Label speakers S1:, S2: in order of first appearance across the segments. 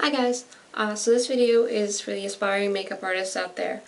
S1: Hi guys, so this video is for the aspiring makeup artists out there.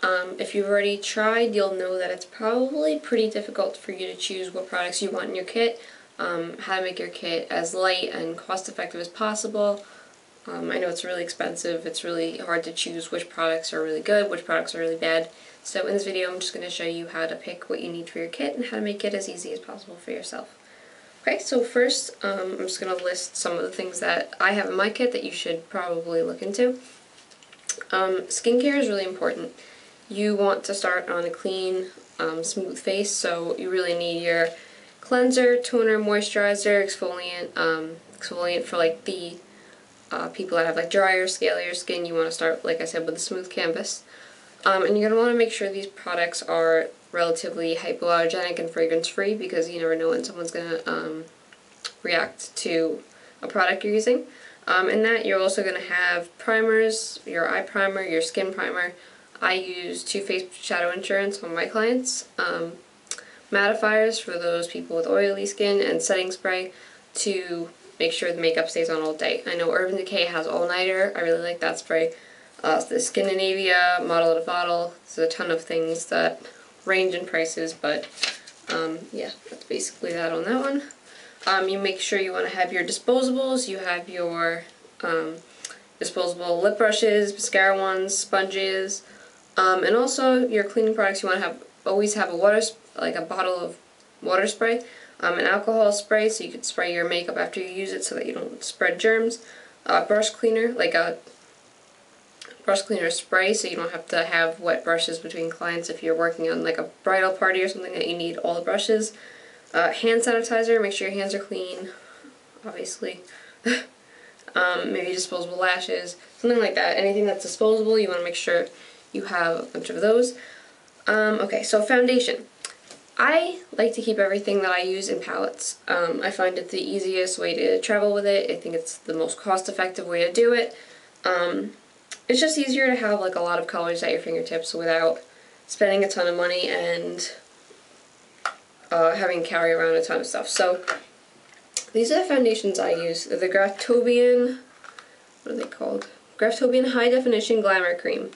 S1: If you've already tried, you'll know that it's probably pretty difficult for you to choose what products you want in your kit, how to make your kit as light and cost effective as possible. I know it's really expensive, it's really hard to choose which products are really good, which products are really bad. So in this video I'm just going to show you how to pick what you need for your kit and how to make it as easy as possible for yourself. Okay, so first I'm just going to list some of the things that I have in my kit that you should probably look into. Skincare is really important. You want to start on a clean, smooth face, so you really need your cleanser, toner, moisturizer, exfoliant for like the people that have like drier, scalier skin. You want to start, like I said, with a smooth canvas. And you're going to want to make sure these products are relatively hypoallergenic and fragrance-free, because you never know when someone's going to react to a product you're using. In that, you're also going to have primers, your eye primer, your skin primer. I use Too Faced Shadow Insurance on my clients. Mattifiers for those people with oily skin, and setting spray to make sure the makeup stays on all day. I know Urban Decay has All Nighter. I really like that spray. The Scandinavia, Model at a Bottle. There's a ton of things that range in prices, but yeah, that's basically that on that one. You make sure you want to have your disposables. You have your disposable lip brushes, mascara ones, sponges, and also your cleaning products. You want to always have a bottle of water spray, an alcohol spray so you can spray your makeup after you use it so that you don't spread germs. Brush cleaner, like a brush cleaner spray, so you don't have to have wet brushes between clients if you're working on like a bridal party or something that you need all the brushes. Hand sanitizer, make sure your hands are clean, obviously. Maybe disposable lashes, something like that. Anything that's disposable, you want to make sure you have a bunch of those. Okay, so foundation. I like to keep everything that I use in palettes. I find it the easiest way to travel with it. I think it's the most cost-effective way to do it. It's just easier to have like a lot of colors at your fingertips without spending a ton of money and having to carry around a ton of stuff. So these are the foundations I use. They're the Graftobian, what are they called? Graftobian High Definition Glamour Cream.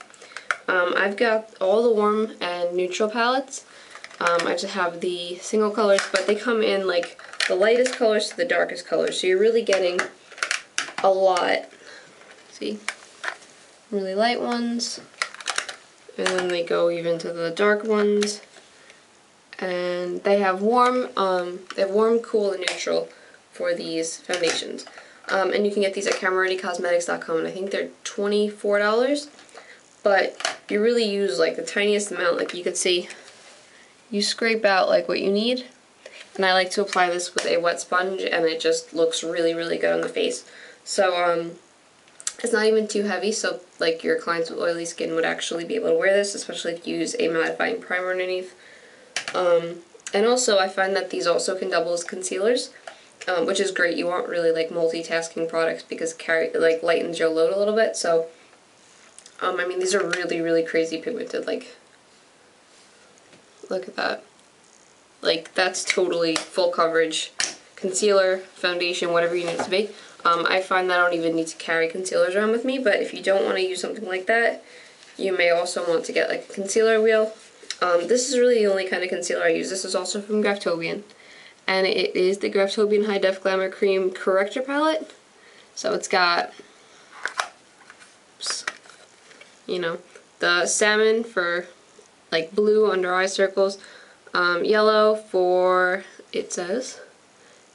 S1: I've got all the warm and neutral palettes. I just have the single colors, but they come in like the lightest colors to the darkest colors, so you're really getting a lot. See? Really light ones, and then they go even to the dark ones, and they have warm, cool, and neutral for these foundations. And you can get these at CameraReadyCosmetics.com, and I think they're $24, but you really use like the tiniest amount. Like you could see, you scrape out like what you need, and I like to apply this with a wet sponge, and it just looks really, really good on the face. So it's not even too heavy, so like your clients with oily skin would actually be able to wear this, especially if you use a mattifying primer underneath. And also I find that these also can double as concealers, which is great. You want really like multitasking products because it lightens your load a little bit. So I mean, these are really, really crazy pigmented. Like, look at that. Like, that's totally full coverage concealer, foundation, whatever you need it to be. I find that I don't even need to carry concealers around with me, but if you don't want to use something like that, you may also want to get like a concealer wheel. This is really the only kind of concealer I use. This is also from Graftobian, and it is the Graftobian High Def Glamour Cream Corrector palette. So it's got, you know, the salmon for like blue under eye circles, yellow for, it says,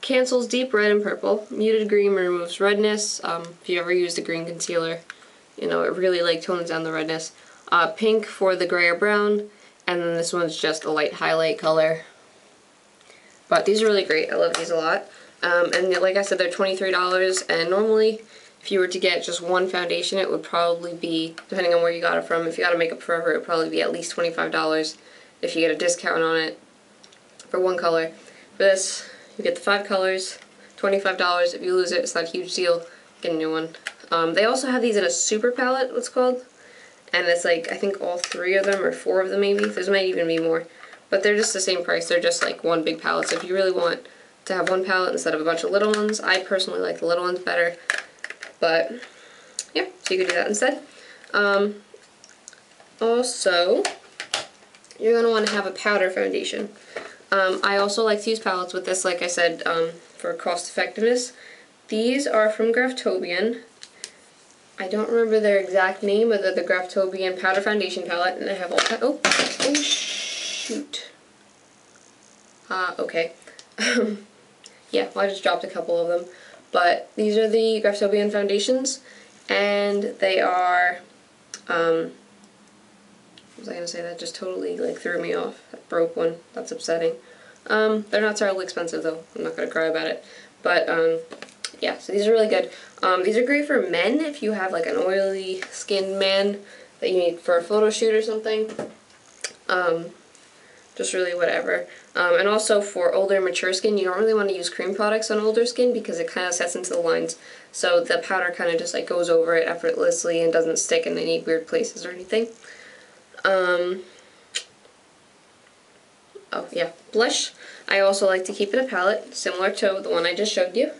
S1: cancels deep red and purple. Muted green removes redness. If you ever used a green concealer, you know, it really like tones down the redness. Pink for the gray or brown, and then this one's just a light highlight color. But these are really great. I love these a lot. And like I said, they're $23, and normally if you were to get just one foundation, it would probably be, depending on where you got it from, if you got a Makeup Forever, it would probably be at least $25 if you get a discount on it for one color. For this, you get the 5 colors, $25. If you lose it, it's not a huge deal. Get a new one. They also have these in a super palette, what's called, and it's like, I think all 3 of them, or 4 of them maybe. There might even be more. But they're just the same price. They're just like one big palette. So if you really want to have one palette instead of a bunch of little ones, I personally like the little ones better. But yeah, so you could do that instead. Also, you're going to want to have a powder foundation. I also like to use palettes with this, like I said, for cost effectiveness. These are from Graftobian. I don't remember their exact name, but they're the Graftobian powder foundation palette, and I have all oh shoot. Okay. Yeah, well, I just dropped a couple of them. But these are the Graftobian foundations, and they are, what was I going to say? That just totally, like, threw me off. That broke one. That's upsetting. They're not terribly expensive, though. I'm not going to cry about it. But, yeah, so these are really good. These are great for men if you have, like, an oily skinned man that you need for a photo shoot or something. Just really whatever. And also for older, mature skin, you don't really want to use cream products on older skin because it kind of sets into the lines. So the powder kind of just like goes over it effortlessly and doesn't stick in any weird places or anything. Oh yeah, blush. I also like to keep in a palette similar to the one I just showed you.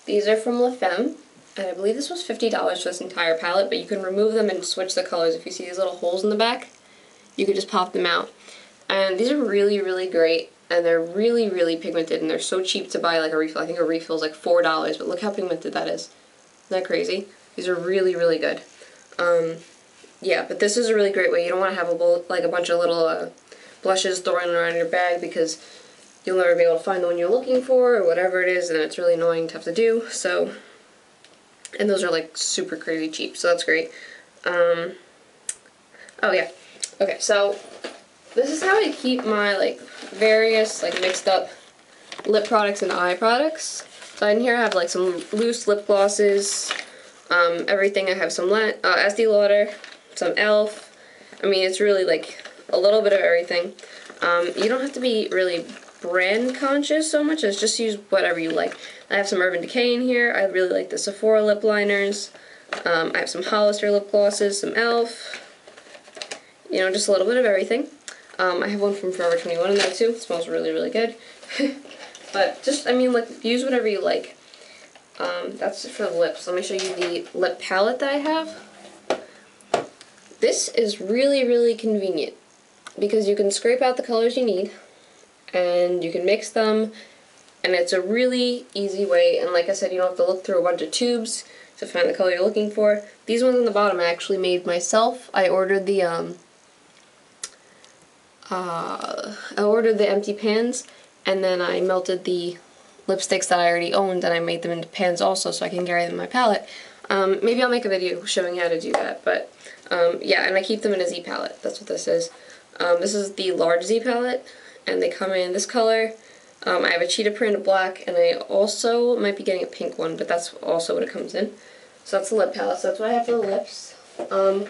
S1: These are from Femme, and I believe this was $50 for this entire palette, but you can remove them and switch the colors. If you see these little holes in the back, you could just pop them out. And these are really, really great, and they're really, really pigmented, and they're so cheap to buy like a refill. I think a refill is like $4, but look how pigmented that is. Isn't that crazy? These are really, really good. Yeah, but this is a really great way. You don't want to have a bunch of little blushes thrown around your bag because you'll never be able to find the one you're looking for or whatever it is, and it's really annoying to have to do. So, and those are like super crazy cheap, so that's great. Oh yeah. Okay, so this is how I keep my like various like mixed up lip products and eye products. So in here I have like some loose lip glosses, everything. I have some Estee Lauder, some e.l.f. I mean, it's really like a little bit of everything. You don't have to be really brand conscious so much as just use whatever you like. I have some Urban Decay in here. I really like the Sephora lip liners. I have some Hollister lip glosses, some e.l.f. You know, just a little bit of everything. I have one from Forever 21 in there too. It smells really, really good. But just, I mean, like, use whatever you like. That's it for the lips. Let me show you the lip palette that I have. This is really, really convenient because you can scrape out the colors you need and you can mix them, and it's a really easy way. And like I said, you don't have to look through a bunch of tubes to find the color you're looking for. These ones on the bottom I actually made myself. I ordered the empty pans, and then I melted the lipsticks that I already owned and I made them into pans also so I can carry them in my palette. Maybe I'll make a video showing how to do that, but yeah, and I keep them in a Z palette. That's what this is. This is the large Z palette, and they come in this color. I have a cheetah print, a black, and I also might be getting a pink one, but that's also what it comes in. So that's the lip palette. So that's what I have for the lips. And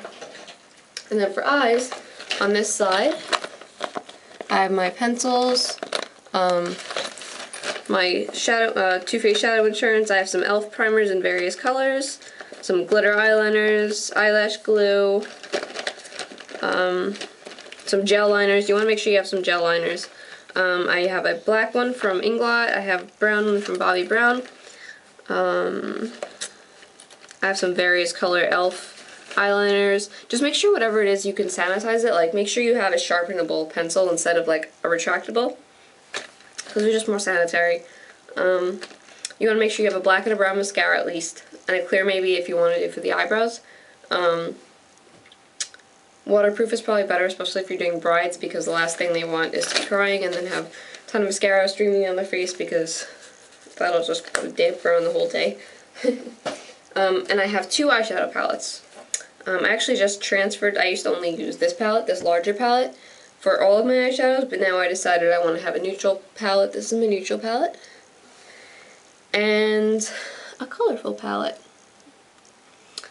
S1: then for eyes, on this side, I have my pencils, my Too Faced Shadow Insurance. I have some e.l.f. primers in various colors, some glitter eyeliners, eyelash glue, some gel liners. You want to make sure you have some gel liners. I have a black one from Inglot. I have a brown one from Bobbi Brown. I have some various color e.l.f. eyeliners. Just make sure whatever it is you can sanitize it. Like, make sure you have a sharpenable pencil instead of like a retractable, because they're just more sanitary. You want to make sure you have a black and a brown mascara at least, and a clear maybe if you want to do for the eyebrows. Waterproof is probably better, especially if you're doing brides, because the last thing they want is to be crying and then have a ton of mascara streaming on their face, because that'll just go damper on the whole day. And I have two eyeshadow palettes. I actually just transferred. I used to only use this palette, this larger palette, for all of my eyeshadows, but now I decided I want to have a neutral palette. This is my neutral palette. And a colorful palette.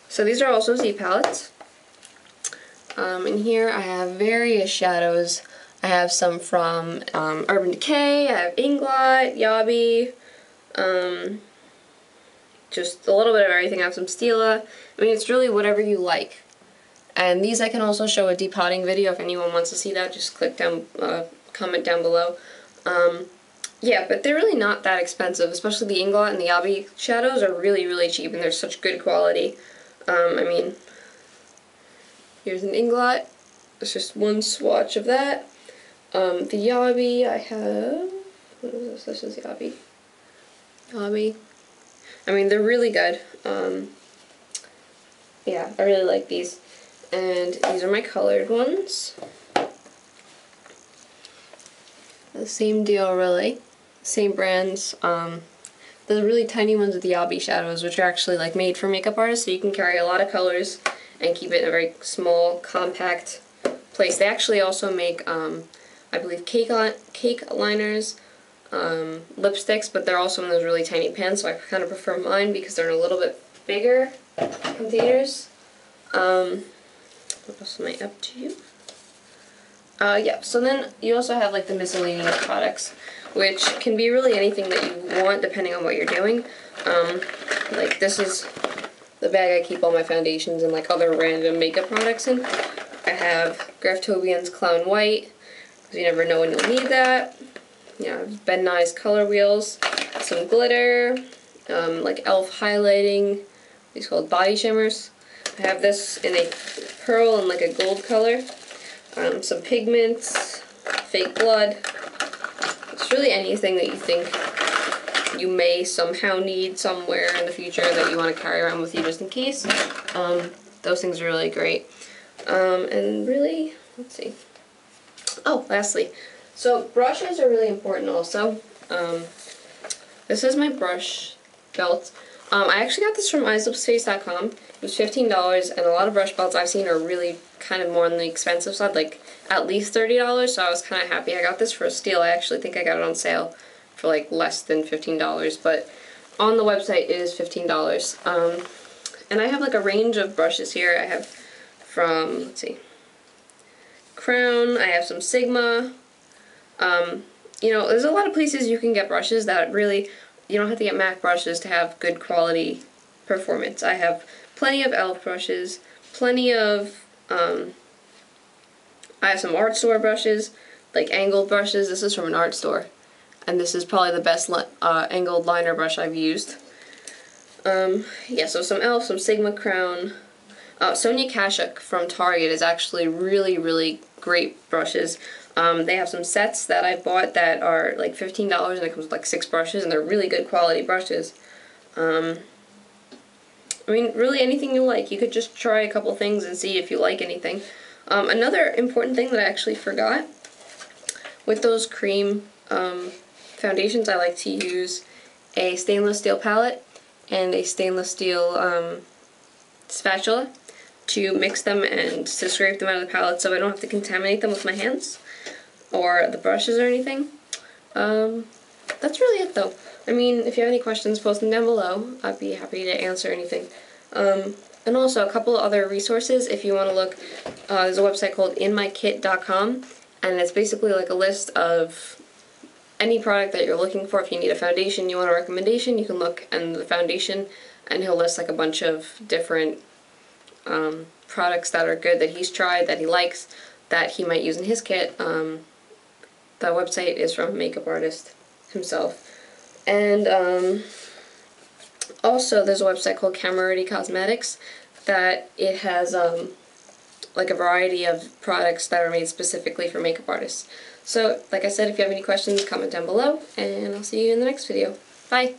S1: So these are also Z palettes. In here I have various shadows. I have some from Urban Decay, I have Inglot, Yaby, just a little bit of everything. I have some Stila. I mean, it's really whatever you like. And these I can also show a depotting video if anyone wants to see that. Just click down, comment down below. Yeah, but they're really not that expensive, especially the Inglot and the Yaby shadows are really, really cheap, and they're such good quality. I mean, here's an Inglot. It's just one swatch of that. The Yaby, I have, what is this? This is Yaby. Yaby. I mean, they're really good. Yeah, I really like these. And these are my colored ones. The same deal, really. Same brands. The really tiny ones with the Yaby shadows, which are actually like made for makeup artists, so you can carry a lot of colors and keep it in a very small, compact place. They actually also make, I believe, cake liners, lipsticks, but they're also in those really tiny pans, so I kind of prefer mine because they're in a little bit bigger containers. What else am I up to? Yeah, so then you also have like the miscellaneous products, which can be really anything that you want depending on what you're doing. Like this is the bag I keep all my foundations and like other random makeup products in. I have Graftobian's Clown White, because you never know when you'll need that. Yeah, Ben Nye's color wheels, some glitter, like e.l.f. highlighting, these called body shimmers. I have this in a pearl and like a gold color. Some pigments, fake blood. It's really anything that you think you may somehow need somewhere in the future that you want to carry around with you just in case. Those things are really great. And really, let's see. Oh, lastly, so brushes are really important also. This is my brush belt. I actually got this from eyes-lipsticks.com. It was $15, and a lot of brush belts I've seen are really kind of more on the expensive side, like at least $30, so I was kind of happy I got this for a steal. I actually think I got it on sale for like less than $15, but on the website it is $15. And I have like a range of brushes here. I have from, let's see, Creme, I have some Sigma. You know, there's a lot of places you can get brushes that really, you don't have to get MAC brushes to have good quality performance. I have plenty of e.l.f. brushes, plenty of, I have some art store brushes, like angled brushes. This is from an art store, and this is probably the best angled liner brush I've used. Yeah, so some e.l.f., some Sigma Crown. Sonia Kashuk from Target is actually really, really great brushes. They have some sets that I bought that are like $15, and it comes with like 6 brushes, and they're really good quality brushes. I mean, really anything you like. You could just try a couple things and see if you like anything. Another important thing that I actually forgot, with those Creme foundations, I like to use a stainless steel palette and a stainless steel spatula to mix them and to scrape them out of the palette so I don't have to contaminate them with my hands or the brushes or anything. That's really it though. I mean, if you have any questions, post them down below. I'd be happy to answer anything. And also a couple of other resources if you want to look. There's a website called inmykit.com, and it's basically like a list of any product that you're looking for. If you need a foundation, you want a recommendation, you can look in the foundation and he'll list like a bunch of different products that are good that he's tried, that he likes, that he might use in his kit. The website is from a makeup artist himself. And also there's a website called Camera Ready Cosmetics that it has like a variety of products that are made specifically for makeup artists. So like I said, if you have any questions, comment down below, and I'll see you in the next video. Bye!